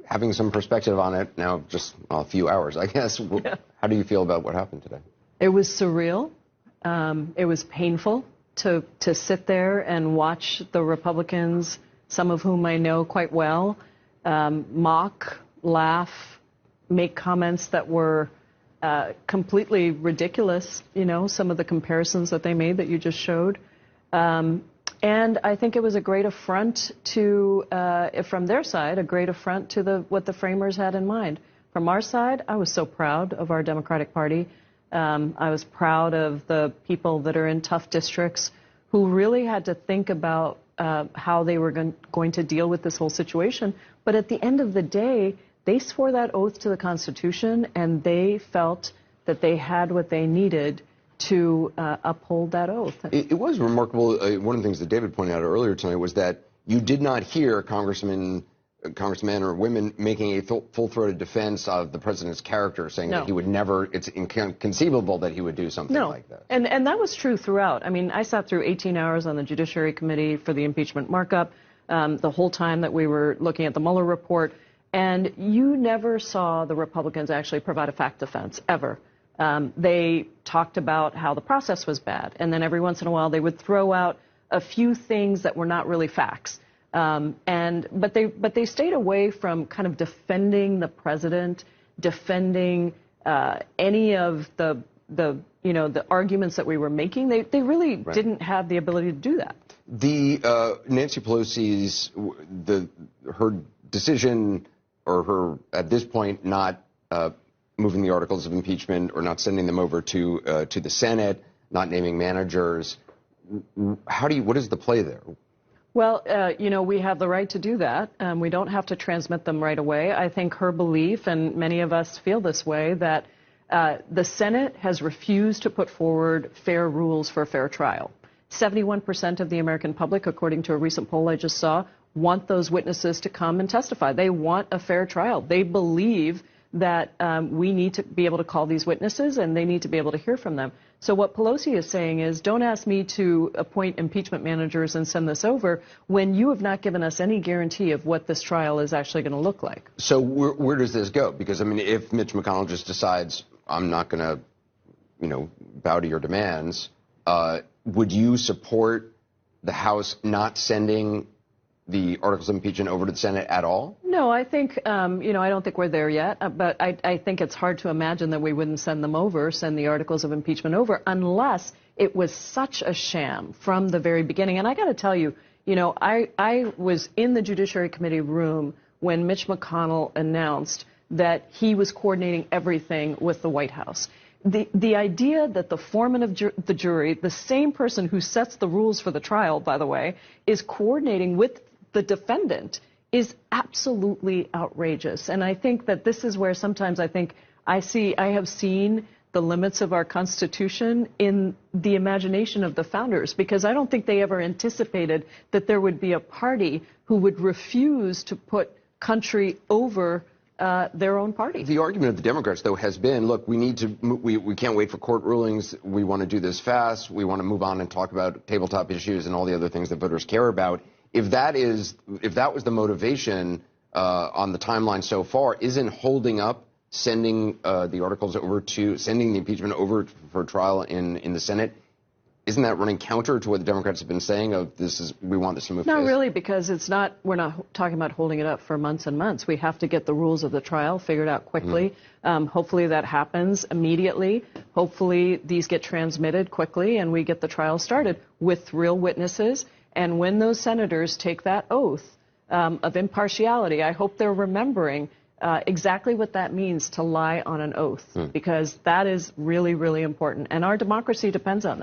having some perspective on it now, just a few hours, I guess. Yeah. How do you feel about what happened today? It was surreal. It was painful to sit there and watch the Republicans, some of whom I know quite well, mock, laugh, make comments that were completely ridiculous, you know, some of the comparisons that they made that you just showed. And I think it was a great affront to, from their side, a great affront to what the framers had in mind. From our side, I was so proud of our Democratic Party. I was proud of the people that are in tough districts who really had to think about how they were going to deal with this whole situation. But at the end of the day, they swore that oath to the Constitution, and they felt that they had what they needed to uphold that oath. It was remarkable. One of the things that David pointed out earlier tonight was that you did not hear congressmen or women making a full-throated defense of the president's character, saying that he would never, it's inconceivable that he would do something like that. And that was true throughout. I mean, I sat through 18 hours on the Judiciary Committee for the impeachment markup the whole time that we were looking at the Mueller report, and you never saw the Republicans actually provide a fact defense, ever. They talked about how the process was bad, and then every once in a while they would throw out a few things that were not really facts. But they stayed away from kind of defending the president, defending any of the arguments that we were making. They really didn't have the ability to do that. Nancy Pelosi's her decision, or her at this point not moving the articles of impeachment or not sending them over to the Senate, not naming managers. What is the play there? Well, we have the right to do that. We don't have to transmit them right away. I think her belief, and many of us feel this way, that the Senate has refused to put forward fair rules for a fair trial. 71% of the American public, according to a recent poll I just saw, want those witnesses to come and testify. They want a fair trial. They believe that we need to be able to call these witnesses, and they need to be able to hear from them. So what Pelosi is saying is, don't ask me to appoint impeachment managers and send this over when you have not given us any guarantee of what this trial is actually going to look like. So where does this go? Because, I mean, if Mitch McConnell just decides, I'm not going to, bow to your demands, would you support the House not sending the articles of impeachment over to the Senate at all? No, I think, I don't think we're there yet, but I think it's hard to imagine that we wouldn't send the articles of impeachment over, unless it was such a sham from the very beginning. And I got to tell you, I was in the Judiciary Committee room when Mitch McConnell announced that he was coordinating everything with the White House. The idea that the foreman of the jury, the same person who sets the rules for the trial, by the way, is coordinating with the defendant is absolutely outrageous. And I think that this is where sometimes I have seen the limits of our Constitution in the imagination of the founders, because I don't think they ever anticipated that there would be a party who would refuse to put country over their own party. The argument of the Democrats, though, has been, look, we can't wait for court rulings. We want to do this fast. We want to move on and talk about tabletop issues and all the other things that voters care about. If that was the motivation on the timeline so far, isn't holding up sending sending the impeachment over for trial in the Senate, isn't that running counter to what the Democrats have been saying we want this to move fast? Not really, because we're not talking about holding it up for months and months. We have to get the rules of the trial figured out quickly. Hopefully that happens immediately. Hopefully these get transmitted quickly and we get the trial started with real witnesses. And when those senators take that oath of impartiality, I hope they're remembering exactly what that means to lie on an oath, because that is really, really important. And our democracy depends on that.